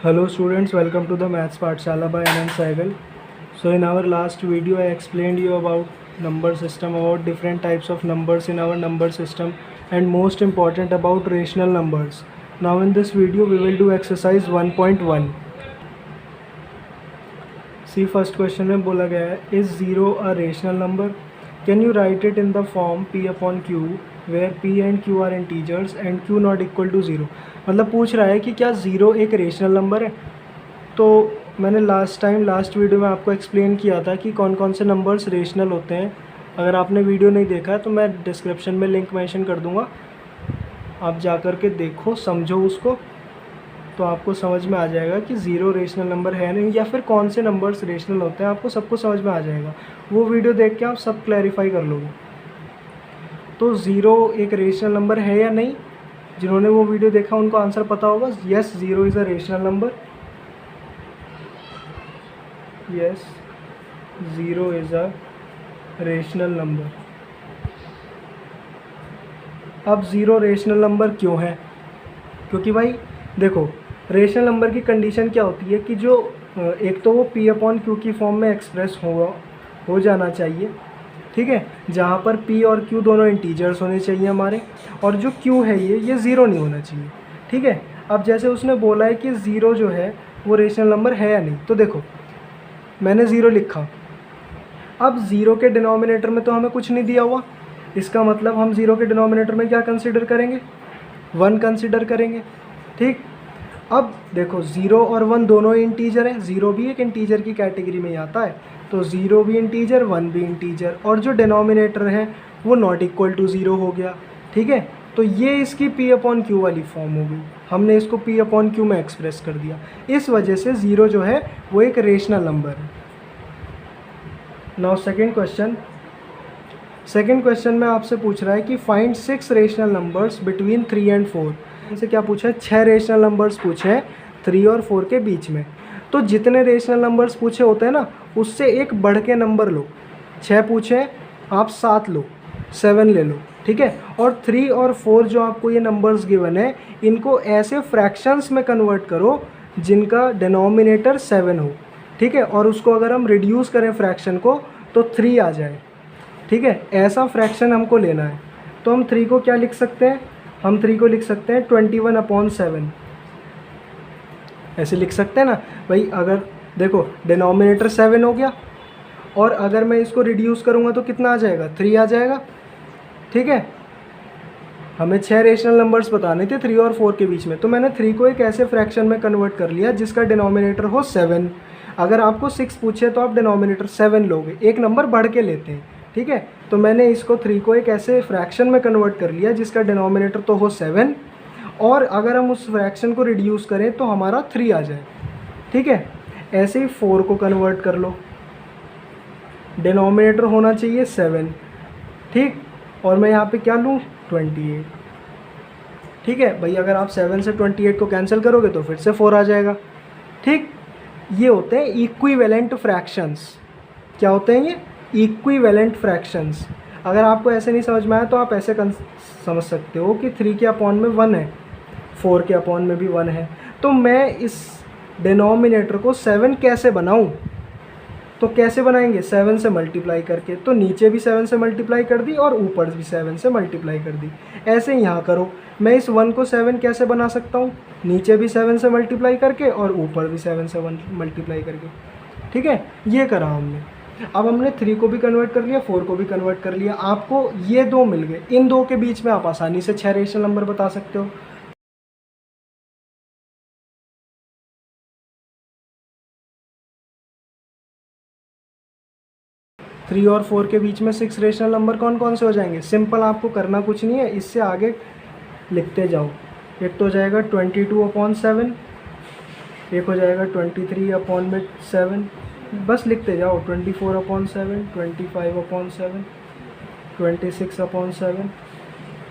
Hello students, welcome to the Maths Pathshala by Anand Saigal. So in our last video I explained you about number system, about different types of numbers in our number system, and most important about rational numbers. Now in this video we will do exercise 1.1. See, first question में बोला गया है, is 0 a rational number? Can you write it in the form p upon q where p and q are integers and q not equal to 0? मतलब पूछ रहा है कि क्या 0 एक रेशनल नंबर है। तो मैंने लास्ट वीडियो में आपको एक्सप्लेन किया था कि कौन कौन से नंबर्स रेशनल होते हैं। अगर आपने वीडियो नहीं देखा है तो मैं डिस्क्रिप्शन में लिंक मेंशन कर दूंगा, आप जा कर के देखो, समझो उसको, तो आपको समझ में आ जाएगा कि 0 रेशनल नंबर है नहीं, या फिर कौन से नंबर्स रेशनल होते हैं, आपको सबको समझ में आ जाएगा। वो वीडियो देख के आप सब क्लैरिफाई कर लोगे। तो 0 एक रेशनल नंबर है या नहीं, जिन्होंने वो वीडियो देखा उनको आंसर पता होगा। Yes, 0 is a rational number. Yes, 0 is a rational number. अब 0 रेशनल नंबर क्यों है? क्योंकि भाई देखो, रेशनल नंबर की कंडीशन क्या होती है कि जो एक तो वो p अपॉन क्यू की फॉर्म में एक्सप्रेस हो जाना चाहिए, ठीक है, जहाँ पर p और q दोनों इंटीजर्स होने चाहिए हमारे, और जो q है ये 0 नहीं होना चाहिए, ठीक है। अब जैसे उसने बोला है कि 0 जो है वो रेशनल नंबर है या नहीं, तो देखो मैंने 0 लिखा। अब 0 के डिनोमिनेटर में तो हमें कुछ नहीं दिया हुआ, इसका मतलब हम 0 के डिनोमिनेटर में क्या कंसिडर करेंगे? 1 कंसिडर करेंगे, ठीक। अब देखो 0 और 1 दोनों ही इंटीजर हैं, 0 भी एक इंटीजर की कैटेगरी में ही आता है, तो 0 भी इंटीजर 1 भी इंटीजर, और जो डिनोमिनेटर है वो नॉट इक्वल टू 0 हो गया, ठीक है। तो ये इसकी p अपॉन क्यू वाली फॉर्म हो गई, हमने इसको p अपॉन क्यू में एक्सप्रेस कर दिया। इस वजह से 0 जो है वो एक रेशनल नंबर है। नाउ सेकेंड क्वेश्चन में आपसे पूछ रहा है कि find 6 rational numbers between 3 and 4। इनसे क्या पूछा है? 6 रेशनल नंबर्स पूछे हैं 3 और 4 के बीच में। तो जितने रेशनल नंबर्स पूछे होते हैं ना, उससे एक बढ़ के नंबर लो। 6 पूछे आप 7 लो, 7 ले लो, ठीक है। और 3 और 4 जो आपको ये नंबर्स गिवन है, इनको ऐसे फ्रैक्शंस में कन्वर्ट करो जिनका डिनोमिनेटर 7 हो, ठीक है। और उसको अगर हम रिड्यूस करें फ्रैक्शन को तो 3 आ जाए, ठीक है। ऐसा फ्रैक्शन हमको लेना है। तो हम 3 को क्या लिख सकते हैं? हम 3 को लिख सकते हैं 21/7, ऐसे लिख सकते हैं ना भाई। अगर देखो डिनोमिनेटर 7 हो गया, और अगर मैं इसको रिड्यूस करूँगा तो कितना आ जाएगा? 3 आ जाएगा, ठीक है। हमें 6 रेशनल नंबर्स बताने थे 3 और 4 के बीच में, तो मैंने 3 को एक ऐसे फ्रैक्शन में कन्वर्ट कर लिया जिसका डिनोमिनेटर हो 7। अगर आपको 6 पूछे तो आप डिनोमिनेटर 7 लोगे, एक नंबर बढ़ के लेते हैं, ठीक है। तो मैंने इसको 3 को एक ऐसे फ्रैक्शन में कन्वर्ट कर लिया जिसका डिनोमिनेटर तो हो 7, और अगर हम उस फ्रैक्शन को रिड्यूस करें तो हमारा 3 आ जाए, ठीक है। ऐसे ही 4 को कन्वर्ट कर लो, डिनोमिनेटर होना चाहिए 7, ठीक, और मैं यहाँ पे क्या लूँ? 28, ठीक है भाई। अगर आप 7 से 28 को कैंसिल करोगे तो फिर से 4 आ जाएगा, ठीक। ये होते हैं इक्विवेलेंट फ्रैक्शंस। क्या होते हैं ये? Equivalent fractions. अगर आपको ऐसे नहीं समझ में आया तो आप ऐसे समझ सकते हो कि 3 के अपॉन में 1 है, 4 के अपॉन में भी 1 है, तो मैं इस डिनोमिनेटर को 7 कैसे बनाऊं? तो कैसे बनाएंगे? 7 से मल्टीप्लाई करके। तो नीचे भी 7 से मल्टीप्लाई कर दी और ऊपर भी 7 से मल्टीप्लाई कर दी। ऐसे यहाँ करो, मैं इस 1 को 7 कैसे बना सकता हूँ? नीचे भी 7 से मल्टीप्लाई करके और ऊपर भी 7 से मल्टीप्लाई करके, ठीक है। ये करा हमने। अब हमने 3 को भी कन्वर्ट कर लिया, 4 को भी कन्वर्ट कर लिया, आपको ये 2 मिल गए। इन 2 के बीच में आप आसानी से 6 रेशनल नंबर बता सकते हो। थ्री और 4 के बीच में 6 रेशनल नंबर कौन कौन से हो जाएंगे? सिंपल, आपको करना कुछ नहीं है, इससे आगे लिखते जाओ। एक तो हो जाएगा 22/7, एक हो जाएगा 23/7, बस लिखते जाओ। 24/7, 25/7, 26/7,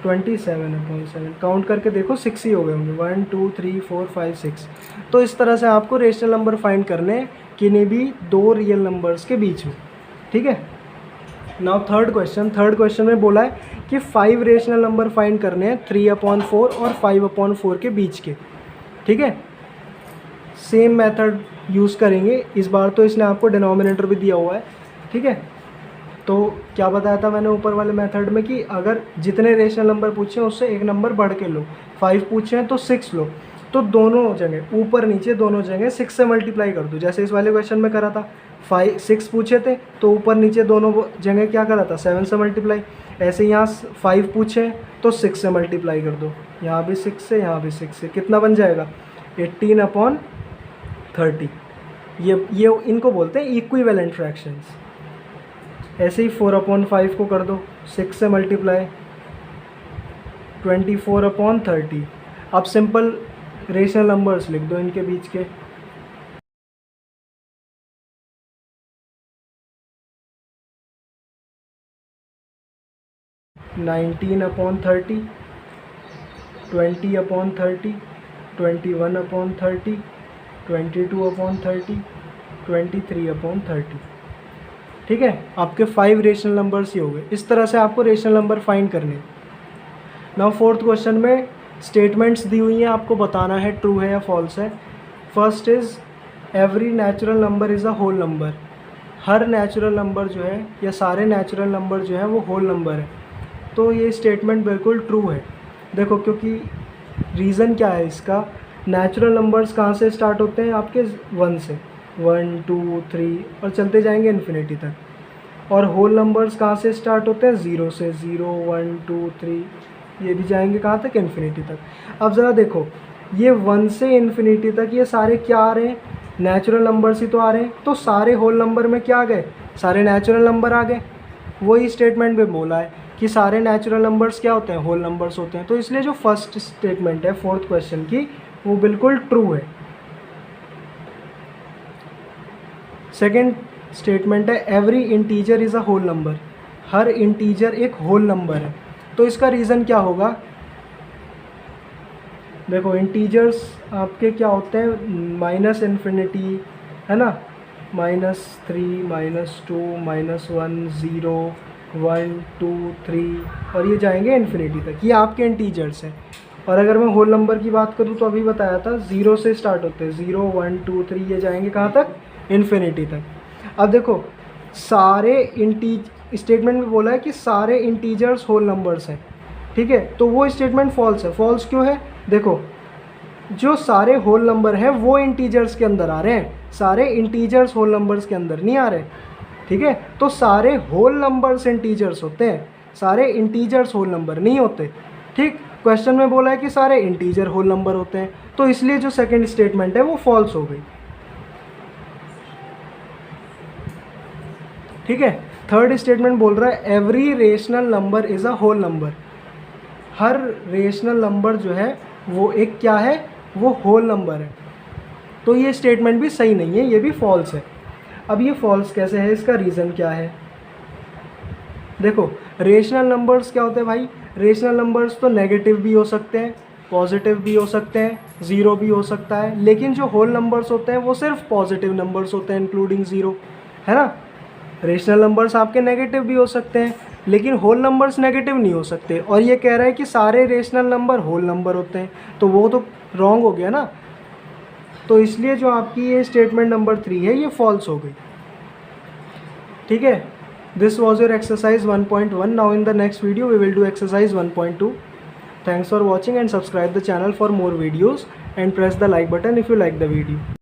27/7। काउंट करके देखो 6 ही हो गए होंगे, 1 2 3 4 5 6। तो इस तरह से आपको रेशनल नंबर फाइंड करने हैं किन्हीं भी 2 रियल नंबर्स के बीच में, ठीक है। नाउ थर्ड क्वेश्चन में बोला है कि 5 रेशनल नंबर फाइंड करने हैं 3/4 और 5/4 के बीच के, ठीक है। सेम मेथड यूज़ करेंगे इस बार। तो इसने आपको डिनोमिनेटर भी दिया हुआ है, ठीक है। तो क्या बताया था मैंने ऊपर वाले मेथड में कि अगर जितने रेशनल नंबर पूछे हैं उससे एक नंबर बढ़ के लो। 5 पूछे हैं तो 6 लो, तो दोनों जगह ऊपर नीचे दोनों जगह 6 से मल्टीप्लाई कर दो। जैसे इस वाले क्वेश्चन में करा था, 6 पूछे थे तो ऊपर नीचे दोनों जगह क्या करा था, 7 से मल्टीप्लाई। ऐसे यहाँ 5 पूछे हैं तो 6 से मल्टीप्लाई कर दो, यहाँ भी 6 से, यहाँ भी 6 से, कितना बन जाएगा 18/30। ये इनको बोलते हैं इक्विवेलेंट फ्रैक्शंस। ऐसे ही 4/5 को कर दो 6 से मल्टीप्लाई, 24/30। अब सिंपल रेशनल नंबर्स लिख दो इनके बीच के। Nineteen upon 30, 20/30, 21/30, 22/30, 23/30। ठीक है, आपके 5 रेशनल नंबर्स ही हो गए। इस तरह से आपको रेशनल नंबर फाइंड करने। नाउ फोर्थ क्वेश्चन में स्टेटमेंट्स दी हुई हैं, आपको बताना है ट्रू है या फॉल्स है। First is every natural number is a whole number. हर नेचुरल नंबर जो है या सारे नेचुरल नंबर जो है वो होल नंबर है। तो ये स्टेटमेंट बिल्कुल ट्रू है। देखो, क्योंकि रीज़न क्या है इसका, नेचुरल नंबर्स कहाँ से स्टार्ट होते हैं आपके 1 से, 1 2 3 और चलते जाएंगे इन्फिनिटी तक। और होल नंबर्स कहाँ से स्टार्ट होते हैं, 0 से, 0 1 2 3, ये भी जाएंगे कहाँ तक, इन्फिनिटी तक। अब ज़रा देखो, ये 1 से इन्फिनिटी तक ये सारे क्या आ रहे हैं, नेचुरल नंबर्स ही तो आ रहे हैं। तो सारे होल नंबर में क्या आ गए, सारे नेचुरल नंबर आ गए। वही स्टेटमेंट में बोला है कि सारे नेचुरल नंबर्स क्या होते हैं, होल नंबर्स होते हैं। तो इसलिए जो फर्स्ट स्टेटमेंट है फोर्थ क्वेश्चन की, वो बिल्कुल ट्रू है। सेकेंड स्टेटमेंट है every integer is a whole number. हर इंटीजर एक होल नंबर है। तो इसका रीज़न क्या होगा, देखो इंटीजर्स आपके क्या होते हैं, माइनस इन्फिनिटी है ना, -3 -2 -1 0 1 2 3 और ये जाएंगे इन्फिनिटी तक। ये आपके इंटीजर्स हैं। और अगर मैं होल नंबर की बात करूँ तो अभी बताया था 0 से स्टार्ट होते हैं, 0 1 2 3, ये जाएंगे कहाँ तक, इन्फिनिटी तक। अब देखो, सारे स्टेटमेंट में बोला है कि सारे इंटीजर्स होल नंबर्स हैं, ठीक है। तो वो स्टेटमेंट फॉल्स है। फॉल्स क्यों है, देखो जो सारे होल नंबर हैं वो इंटीजर्स के अंदर आ रहे हैं, सारे इंटीजर्स होल नंबर्स के अंदर नहीं आ रहे, ठीक है। तो सारे होल नंबर्स इंटीजर्स होते हैं, सारे इंटीजर्स होल नंबर नहीं होते, ठीक। क्वेश्चन में बोला है कि सारे इंटीजर होल नंबर होते हैं, तो इसलिए जो सेकंड स्टेटमेंट है वो फॉल्स हो गई, ठीक है। थर्ड स्टेटमेंट बोल रहा है every rational number is a whole number. हर रेशनल नंबर जो है वो एक क्या है, वो होल नंबर है। तो ये स्टेटमेंट भी सही नहीं है, ये भी फॉल्स है। अब ये फॉल्स कैसे है, इसका रीज़न क्या है। देखो, रेशनल नंबर्स क्या होते हैं भाई, रेशनल नंबर्स तो नेगेटिव भी हो सकते हैं, पॉजिटिव भी हो सकते हैं, ज़ीरो भी हो सकता है। लेकिन जो होल नंबर्स होते हैं वो सिर्फ पॉजिटिव नंबर्स होते हैं इंक्लूडिंग ज़ीरो, है ना। रेशनल नंबर्स आपके नेगेटिव भी हो सकते हैं, लेकिन होल नंबर्स नेगेटिव नहीं हो सकते। और ये कह रहा है कि सारे रेशनल नंबर होल नंबर होते हैं, तो वो तो रॉन्ग हो गया ना। तो इसलिए जो आपकी ये स्टेटमेंट नंबर 3 है ये फॉल्स हो गई, ठीक है। This was your exercise 1.1. Now in the next video we will do exercise 1.2. Thanks for watching and subscribe the channel for more videos and press the like button if you like the video.